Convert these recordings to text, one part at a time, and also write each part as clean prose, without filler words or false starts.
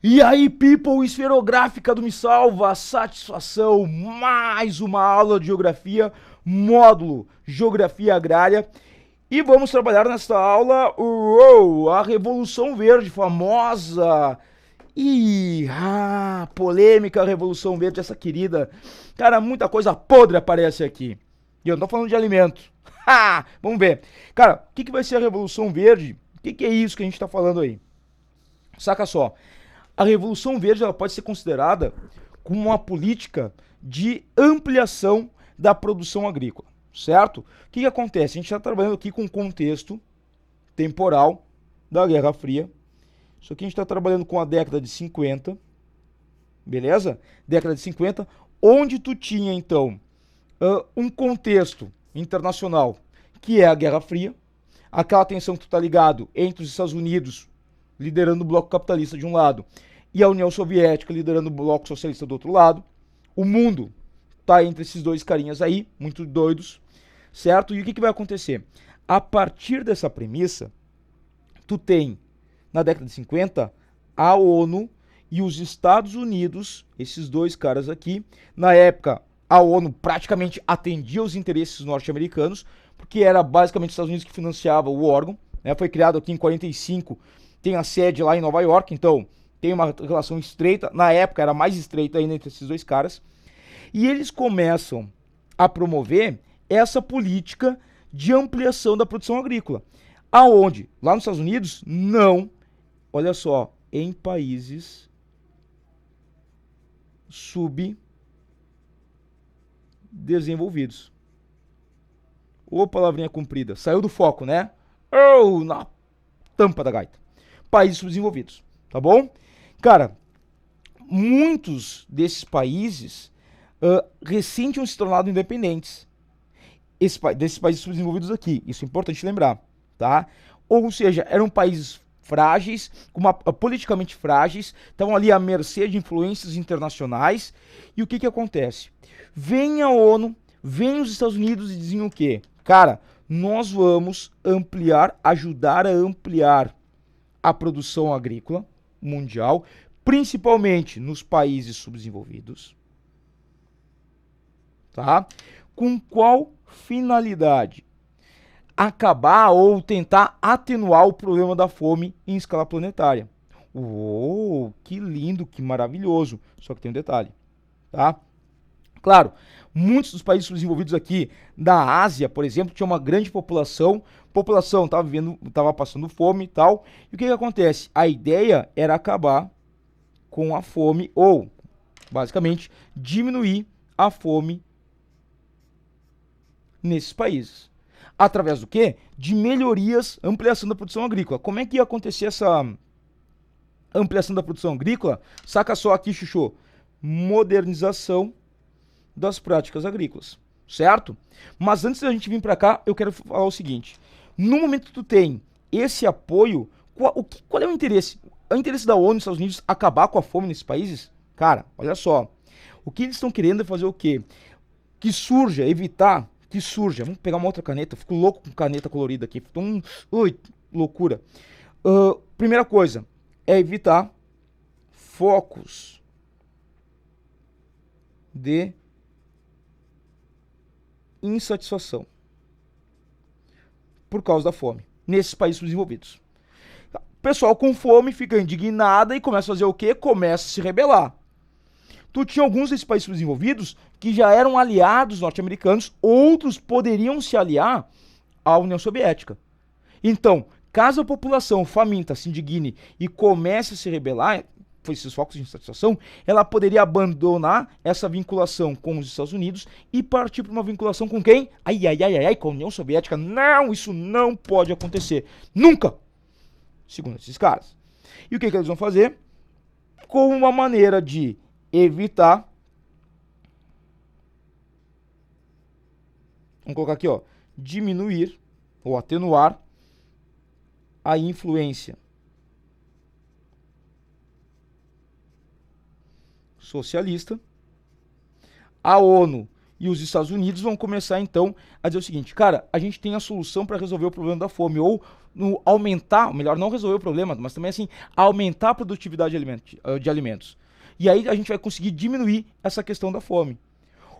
E aí, people, esferográfica do Me Salva, satisfação, mais uma aula de geografia, módulo Geografia Agrária. E vamos trabalhar nesta aula a Revolução Verde, famosa e polêmica Revolução Verde, essa querida. Cara, muita coisa podre aparece aqui. E eu não tô falando de alimento. Vamos ver. Cara, o que vai ser a Revolução Verde? O que é isso que a gente tá falando aí? Saca só. A Revolução Verde ela pode ser considerada como uma política de ampliação da produção agrícola, certo? O que acontece? A gente está trabalhando aqui com um contexto temporal da Guerra Fria. Isso aqui a gente está trabalhando com a década de 50, beleza? Década de 50, onde tu tinha, então, um contexto internacional que é a Guerra Fria, aquela tensão que tu tá ligado entre os Estados Unidos liderando o bloco capitalista de um lado, e a União Soviética liderando o bloco socialista do outro lado. O mundo tá entre esses dois carinhas aí, muito doidos, certo? E o que vai acontecer? A partir dessa premissa, tu tem, na década de 50, a ONU e os Estados Unidos, esses dois caras aqui. Na época, a ONU praticamente atendia os interesses norte-americanos, porque era basicamente os Estados Unidos que financiava o órgão, né? Foi criado aqui em 45, tem a sede lá em Nova York, então tem uma relação estreita, na época era mais estreita ainda entre esses dois caras, e eles começam a promover essa política de ampliação da produção agrícola, aonde, lá nos Estados Unidos, não, olha só, em países subdesenvolvidos. Ô, palavrinha comprida, saiu do foco, né? Na tampa da gaita. Países subdesenvolvidos, tá bom? Cara, muitos desses países recém tinham se tornado independentes. Desses países subdesenvolvidos aqui, isso é importante lembrar, tá? Ou seja, eram países frágeis, politicamente frágeis, estavam ali à mercê de influências internacionais. E o que acontece? Vem a ONU, vem os Estados Unidos e dizem o quê? Cara, nós vamos ajudar a ampliar a produção agrícola mundial, principalmente nos países subdesenvolvidos, tá? Com qual finalidade? Acabar ou tentar atenuar o problema da fome em escala planetária. Uou, que lindo, que maravilhoso. Só que tem um detalhe, tá? Claro, muitos dos países subdesenvolvidos aqui da Ásia, por exemplo, tinha uma grande população estava passando fome e tal. E o que acontece? A ideia era acabar com a fome ou, basicamente, diminuir a fome nesses países. Através do quê? De melhorias, ampliação da produção agrícola. Como é que ia acontecer essa ampliação da produção agrícola? Saca só aqui, Chuchu. Modernização das práticas agrícolas, certo? Mas antes da gente vir para cá, eu quero falar o seguinte. No momento que tu tem esse apoio, qual é o interesse? O interesse da ONU nos Estados Unidos acabar com a fome nesses países? Cara, olha só. O que eles estão querendo é fazer o quê? Evitar que surja. Vamos pegar uma outra caneta. Fico louco com caneta colorida aqui. Ui, loucura. Primeira coisa é evitar focos de insatisfação por causa da fome nesses países desenvolvidos. O pessoal com fome fica indignado e começa a fazer o quê? Começa a se rebelar. Tu tinha alguns desses países desenvolvidos que já eram aliados norte-americanos, outros poderiam se aliar à União Soviética. Então, caso a população faminta se indigne e comece a se rebelar, foi esses focos de insatisfação, ela poderia abandonar essa vinculação com os Estados Unidos e partir para uma vinculação com quem? Com a União Soviética. Não, isso não pode acontecer. Nunca! Segundo esses caras. E o que eles vão fazer? Como uma maneira de evitar, vamos colocar aqui, ó, diminuir ou atenuar a influência socialista, a ONU E os Estados Unidos vão começar então a dizer o seguinte, cara, a gente tem a solução para resolver o problema da fome, ou aumentar, melhor não resolver o problema, mas também assim, aumentar a produtividade de alimentos. E aí a gente vai conseguir diminuir essa questão da fome.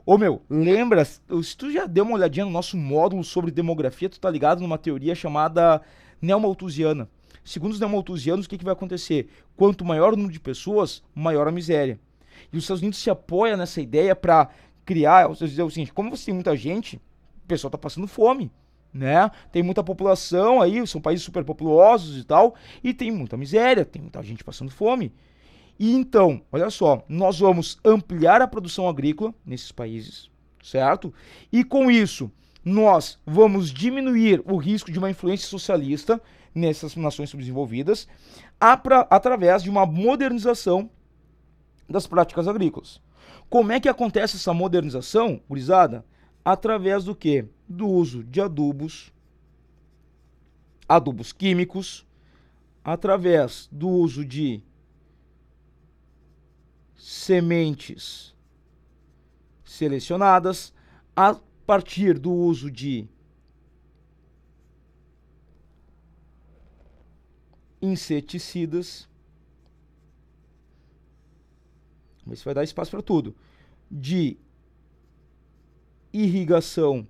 Ô meu, lembra, se tu já deu uma olhadinha no nosso módulo sobre demografia, tu tá ligado numa teoria chamada neomalthusiana. Segundo os neomalthusianos, o que vai acontecer? Quanto maior o número de pessoas, maior a miséria. E os Estados Unidos se apoia nessa ideia para criar, dizer o seguinte, como você tem muita gente, o pessoal tá passando fome, né? Tem muita população aí, são países superpopulosos e tal, e tem muita miséria, tem muita gente passando fome. E então, olha só, nós vamos ampliar a produção agrícola nesses países, certo? E com isso, nós vamos diminuir o risco de uma influência socialista nessas nações subdesenvolvidas através de uma modernização das práticas agrícolas. Como é que acontece essa modernização, gurizada? Através do quê? Do uso de adubos químicos, através do uso de sementes selecionadas, a partir do uso de inseticidas, mas vai dar espaço para tudo, de irrigação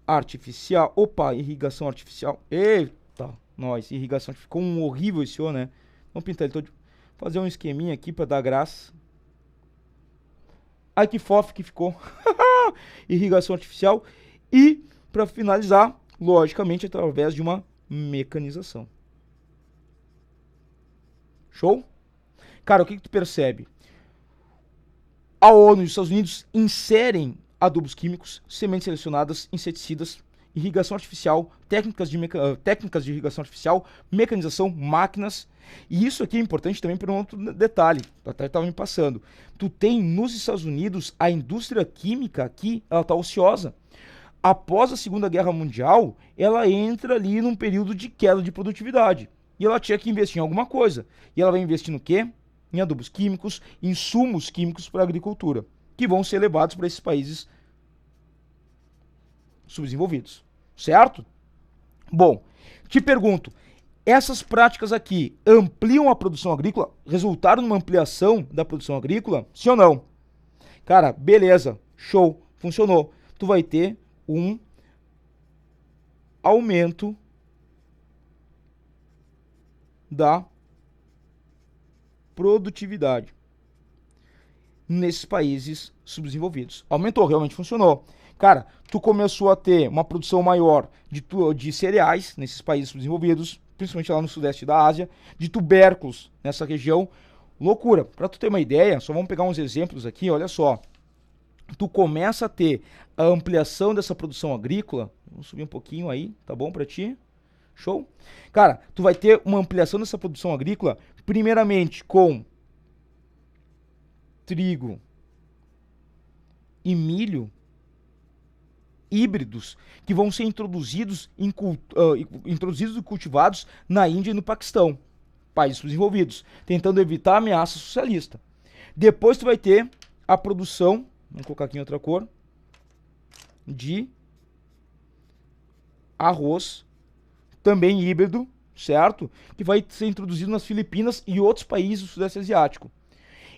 artificial, irrigação artificial, eita, irrigação artificial, ficou um horrível esse O, né? Vamos pintar ele todo, fazer um esqueminha aqui para dar graça. Ai, que fofo que ficou. Irrigação artificial. E, para finalizar, logicamente, através de uma mecanização. Show? Cara, o que tu percebe? A ONU e os Estados Unidos inserem adubos químicos, sementes selecionadas, inseticidas, irrigação artificial, técnicas de irrigação artificial, mecanização, máquinas. E isso aqui é importante também por um outro detalhe, até estava me passando. Tu tem nos Estados Unidos a indústria química aqui, ela está ociosa. Após a Segunda Guerra Mundial, ela entra ali num período de queda de produtividade. E ela tinha que investir em alguma coisa. E ela vai investir no quê? Em adubos químicos, insumos químicos para a agricultura, que vão ser levados para esses países subdesenvolvidos. Certo? Bom, te pergunto, essas práticas aqui ampliam a produção agrícola? Resultaram numa ampliação da produção agrícola? Sim ou não? Cara, beleza, show, funcionou. Tu vai ter um aumento da produtividade nesses países subdesenvolvidos. Aumentou, realmente funcionou. Cara, tu começou a ter uma produção maior de cereais nesses países subdesenvolvidos, principalmente lá no sudeste da Ásia, de tubérculos nessa região. Loucura. Para tu ter uma ideia, só vamos pegar uns exemplos aqui, olha só. Tu começa a ter a ampliação dessa produção agrícola, vamos subir um pouquinho aí, tá bom para ti? Show? Cara, tu vai ter uma ampliação dessa produção agrícola, primeiramente com trigo e milho híbridos que vão ser introduzidos e cultivados na Índia e no Paquistão, países desenvolvidos, tentando evitar a ameaça socialista. Depois tu vai ter a produção, vamos colocar aqui em outra cor, de arroz, também híbrido, certo? Que vai ser introduzido nas Filipinas e outros países do Sudeste Asiático.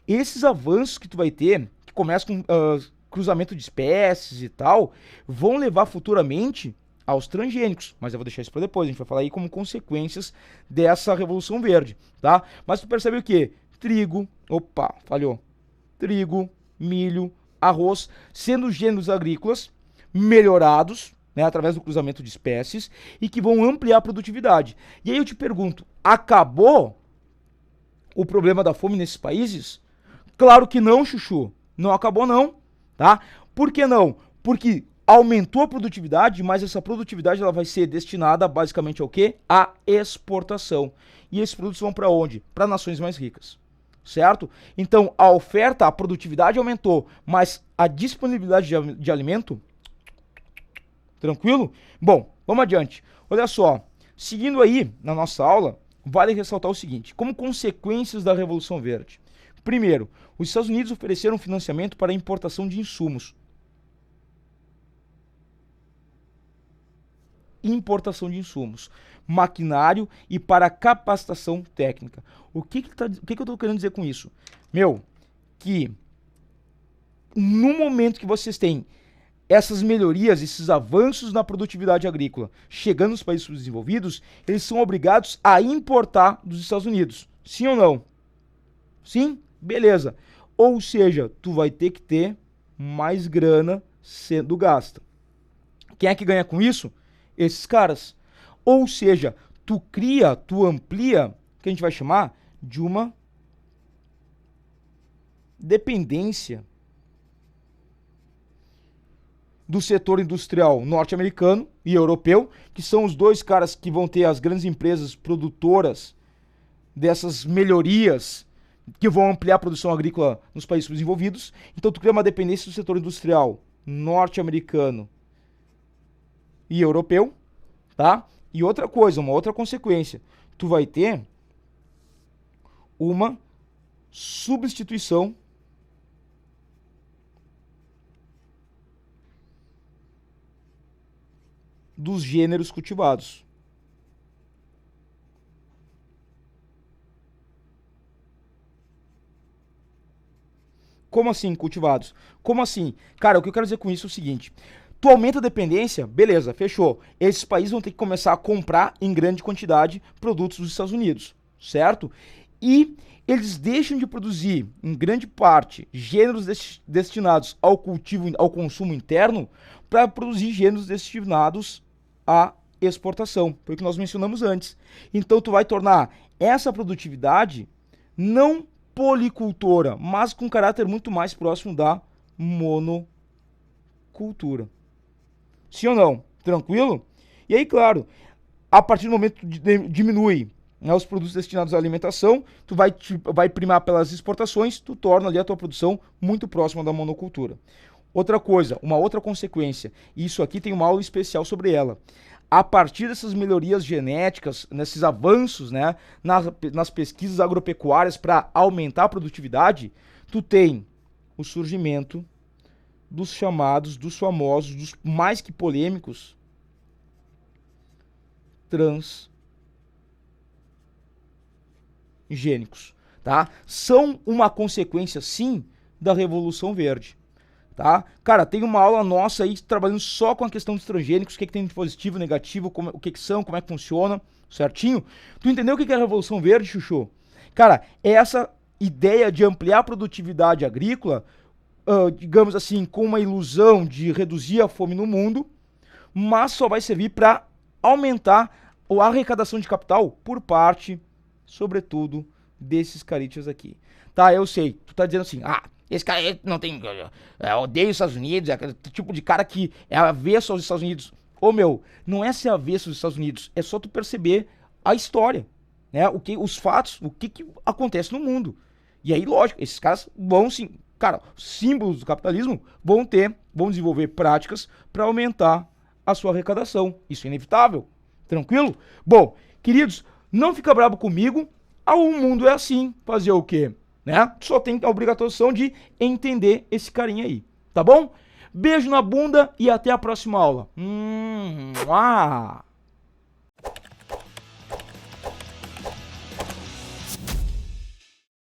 Esses avanços que tu vai ter, que começam com cruzamento de espécies e tal, vão levar futuramente aos transgênicos, mas eu vou deixar isso para depois, a gente vai falar aí como consequências dessa Revolução Verde, tá? Mas tu percebe o quê? Trigo, trigo, milho, arroz, sendo gêneros agrícolas melhorados, né, através do cruzamento de espécies, e que vão ampliar a produtividade. E aí eu te pergunto, acabou o problema da fome nesses países? Claro que não, chuchu, não acabou não, tá? Por que não? Porque aumentou a produtividade, mas essa produtividade ela vai ser destinada basicamente ao quê? À exportação. E esses produtos vão para onde? Para nações mais ricas, certo? Então a oferta, a produtividade aumentou, mas a disponibilidade de alimento, tranquilo? Bom, vamos adiante. Olha só, seguindo aí na nossa aula, vale ressaltar o seguinte, como consequências da Revolução Verde. Primeiro, os Estados Unidos ofereceram financiamento para a importação de insumos. importação de insumos, maquinário e para capacitação técnica. O que eu estou querendo dizer com isso? Meu, que no momento que vocês têm essas melhorias, esses avanços na produtividade agrícola chegando nos países subdesenvolvidos, eles são obrigados a importar dos Estados Unidos. Sim ou não? Sim? Beleza. Ou seja, tu vai ter que ter mais grana sendo gasta. Quem é que ganha com isso? Esses caras. Ou seja, tu cria, tu amplia, que a gente vai chamar de uma dependência do setor industrial norte-americano e europeu, que são os dois caras que vão ter as grandes empresas produtoras dessas melhorias que vão ampliar a produção agrícola nos países desenvolvidos. Então tu cria uma dependência do setor industrial norte-americano e europeu, tá? E outra coisa, uma outra consequência, tu vai ter uma substituição dos gêneros cultivados. Como assim cultivados? Como assim? Cara, o que eu quero dizer com isso é o seguinte: tu aumenta a dependência, beleza, fechou. Esses países vão ter que começar a comprar em grande quantidade produtos dos Estados Unidos, certo? E eles deixam de produzir, em grande parte, gêneros destinados ao cultivo, ao consumo interno, para produzir gêneros destinados à exportação. Foi o que nós mencionamos antes. Então tu vai tornar essa produtividade não policultora, mas com caráter muito mais próximo da monocultura. Sim ou não? Tranquilo? E aí, claro, a partir do momento que diminui, né, os produtos destinados à alimentação, tu vai primar pelas exportações, tu torna ali a tua produção muito próxima da monocultura. Outra coisa, uma outra consequência, e isso aqui tem uma aula especial sobre ela. A partir dessas melhorias genéticas, nesses avanços, né, nas pesquisas agropecuárias para aumentar a produtividade, tu tem o surgimento dos chamados, dos famosos, dos mais que polêmicos, transgênicos, tá? São uma consequência, sim, da Revolução Verde. Tá? Cara, tem uma aula nossa aí trabalhando só com a questão dos transgênicos, o que tem de positivo, negativo, o que são, como é que funciona, certinho? Tu entendeu o que é a Revolução Verde, Chuchu? Cara, é essa ideia de ampliar a produtividade agrícola, digamos assim, com uma ilusão de reduzir a fome no mundo, mas só vai servir para aumentar a arrecadação de capital por parte, sobretudo, desses caritas aqui. Tá, eu sei, tu tá dizendo assim, esse cara não tem. Odeia os Estados Unidos, é aquele tipo de cara que é avesso aos Estados Unidos. Ô meu, não é ser avesso aos Estados Unidos, é só tu perceber a história, né? Os fatos, o que acontece no mundo. E aí, lógico, esses caras vão sim. Cara, símbolos do capitalismo vão desenvolver práticas para aumentar a sua arrecadação. Isso é inevitável. Tranquilo? Bom, queridos, não fica bravo comigo. O mundo é assim. Fazer o quê? Né? Só tem a obrigação de entender esse carinha aí, tá bom? Beijo na bunda e até a próxima aula.